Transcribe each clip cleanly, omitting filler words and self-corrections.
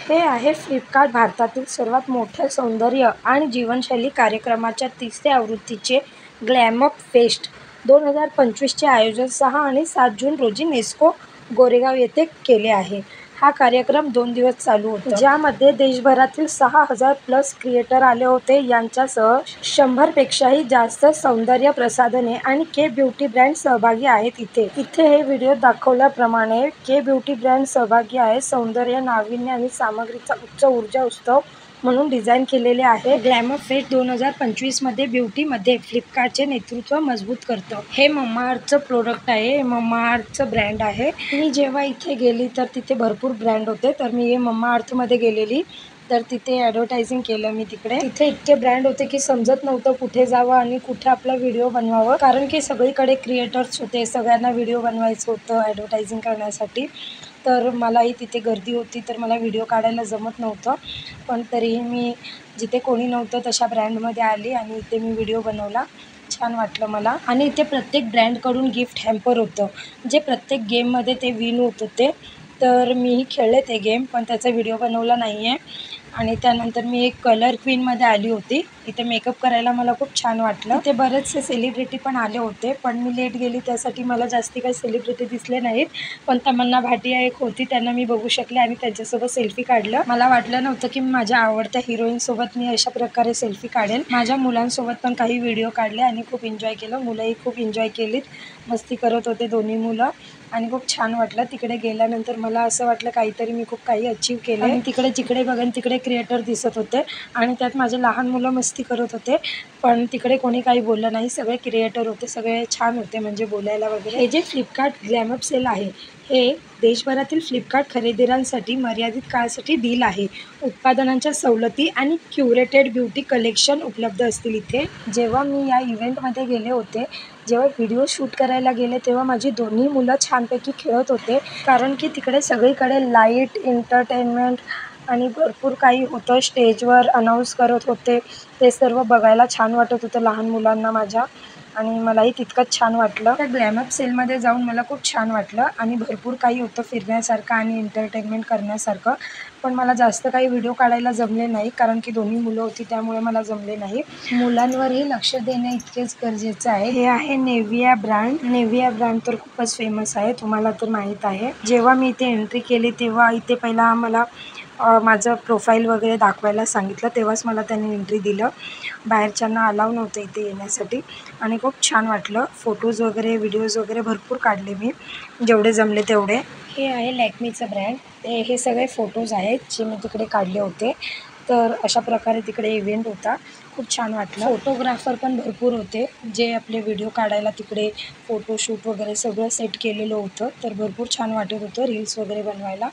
हे आहे फ्लिपकार्ट भारतातील सर्वात मोठ्या सौंदर्य आणि जीवनशैली कार्यक्रमाच्या 3ऱ्या आवृत्तीचे ग्लॅमअप फेस्ट 2025चे आयोजन 6 आणि 7 जून रोजी नेस्को गोरेगाव येथे केले आहे. हा कार्यक्रम 2 दिवस चालू होता, ज्यामध्ये देशभरातील 6000+ क्रिएटर आले होते. यांच्यासह 100 पेक्षाही जास्त सौंदर्य प्रसाधने आणि के ब्युटी ब्रँड सहभागी आहेत. इथे हे व्हिडिओ दाखवल्याप्रमाणे के ब्युटी ब्रँड सहभागी आहेत. सौंदर्य, नाविन्य आणि सामग्रीचा उच्च ऊर्जा उत्सव म्हणून डिझाईन केलेले आहे. ग्लॅमअप फेस्ट 2025 मध्ये ब्युटीमध्ये फ्लिपकार्टचे नेतृत्व मजबूत करतं. हे मम्माअर्थचं प्रोडक्ट आहे, मम्माअर्थचं ब्रँड आहे. मी जेव्हा इथे गेली तर तिथे भरपूर ब्रँड होते, तर मी हे मम्माअर्थमध्ये गेलेली, तर तिथे ॲडव्हर्टायझिंग केलं मी तिकडे. तिथे इतके ब्रँड होते की समजत नव्हतं कुठे जावं आणि कुठे आपला व्हिडिओ बनवावं, कारण की सगळीकडे क्रिएटर्स होते, सगळ्यांना व्हिडिओ बनवायचं होतं ॲडव्हर्टायझिंग करण्यासाठी. तर मलाही तिथे गर्दी होती, तर मला व्हिडिओ काढायला जमत नव्हतं, पण तरीही मी जिथे कोणी नव्हतं तशा ब्रँडमध्ये आली आणि इथे मी व्हिडिओ बनवला. छान वाटलं मला. आणि इथे प्रत्येक ब्रँडकडून गिफ्ट हॅम्पर होतं, जे प्रत्येक गेममध्ये ते विन होत होते. तर मीही खेळले ते गेम, पण त्याचा व्हिडिओ बनवला नाही आहे. आणि त्यानंतर मी एक कलर क्वीनमध्ये आली होती. इथे मेकअप करायला मला खूप छान वाटलं. इथे बरेचसे सेलिब्रिटी पण आले होते, पण मी लेट गेली त्यासाठी मला जास्ती काही सेलिब्रिटी दिसले नाहीत. पण तमन्ना भाटिया एक होती, त्यांना मी बघू शकले आणि त्यांच्यासोबत सेल्फी काढलं. मला वाटलं नव्हतं की माझ्या आवडत्या हिरोईनसोबत मी अशा प्रकारे सेल्फी काढेल. माझ्या मुलांसोबत पण काही व्हिडिओ काढले आणि खूप एन्जॉय केलं. मुलंही खूप एन्जॉय केलीत, मस्ती करत होते दोन्ही मुलं आणि खूप छान वाटलं. तिकडे गेल्यानंतर मला असं वाटलं काहीतरी मी खूप काही अचीव केलं. आणि तिकडे जिकडे बघन तिकडे क्रिएटर दिसत होते आणि त्यात माझे लहान मुलं मस्ती करत होते, पण तिकडे कोणी काही बोललं नाही. सगळे क्रिएटर होते, सगळे छान होते म्हणजे बोलायला वगैरे. हे जे फ्लिपकार्ट ग्लॅमअप सेल आहे, हे देशभरातील फ्लिपकार्ट खरेदीदारांसाठी मर्यादित काळासाठी डील आहे. उत्पादनांच्या सवलती आणि क्युरेटेड ब्युटी कलेक्शन उपलब्ध असतील इथे. जेव्हा मी या इव्हेंटमध्ये गेले होते, जेव्हा व्हिडिओ शूट करायला गेले, तेव्हा माझी दोन्ही मुलं छानपैकी खेळत होते, कारण की तिकडे सगळीकडे लाईट, एंटरटेनमेंट आणि भरपूर काही होतं. स्टेजवर अनाऊन्स करत होते, ते सर्व बघायला छान वाटत होतं लहान मुलांना माझ्या, आणि मलाही तितकंच छान वाटलं. त्या ग्लॅमअप सेलमध्ये जाऊन मला खूप छान वाटलं आणि भरपूर काही होतं फिरण्यासारखं आणि एंटरटेनमेंट करण्यासारखं. पण मला जास्त काही व्हिडिओ काढायला जमले नाही, कारण की दोन्ही मुलं होती, त्यामुळे मला जमले नाही. मुलांवरही लक्ष देणे इतकेच गरजेचं आहे. हे आहे नेव्हिया ब्रँड. नेव्हिया ब्रँड तर खूपच फेमस आहे, तुम्हाला तर माहीत आहे. जेव्हा मी इथे एंट्री केली तेव्हा इथे पहिला मला माझं प्रोफाईल वगैरे दाखवायला सांगितलं, तेव्हाच मला त्यांनी एंट्री दिलं. बाहेरच्यांना अलाव नव्हतं इथे येण्यासाठी. आणि खूप छान वाटलं. फोटोज वगैरे, व्हिडिओज वगैरे भरपूर काढले मी, जेवढे जमले तेवढे. हे आहे लॅक्मीचं ब्रँड. हे सगळे फोटोज आहेत जे मी तिकडे काढले होते. तर अशा प्रकारे तिकडे इव्हेंट होता, खूप छान वाटलं. फोटोग्राफर पण भरपूर होते, जे आपले व्हिडिओ काढायला तिकडे फोटोशूट वगैरे सगळं सेट केलेलं होतं. तर भरपूर छान वाटत होतं रील्स वगैरे बनवायला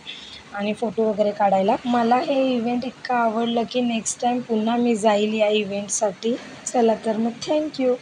आणि फोटो वगैरे काढायला. मला हे इव्हेंट इतकं आवडलं की नेक्स्ट टाईम पुन्हा मी जाईल या इव्हेंटसाठी. चला तर मग थँक्यू.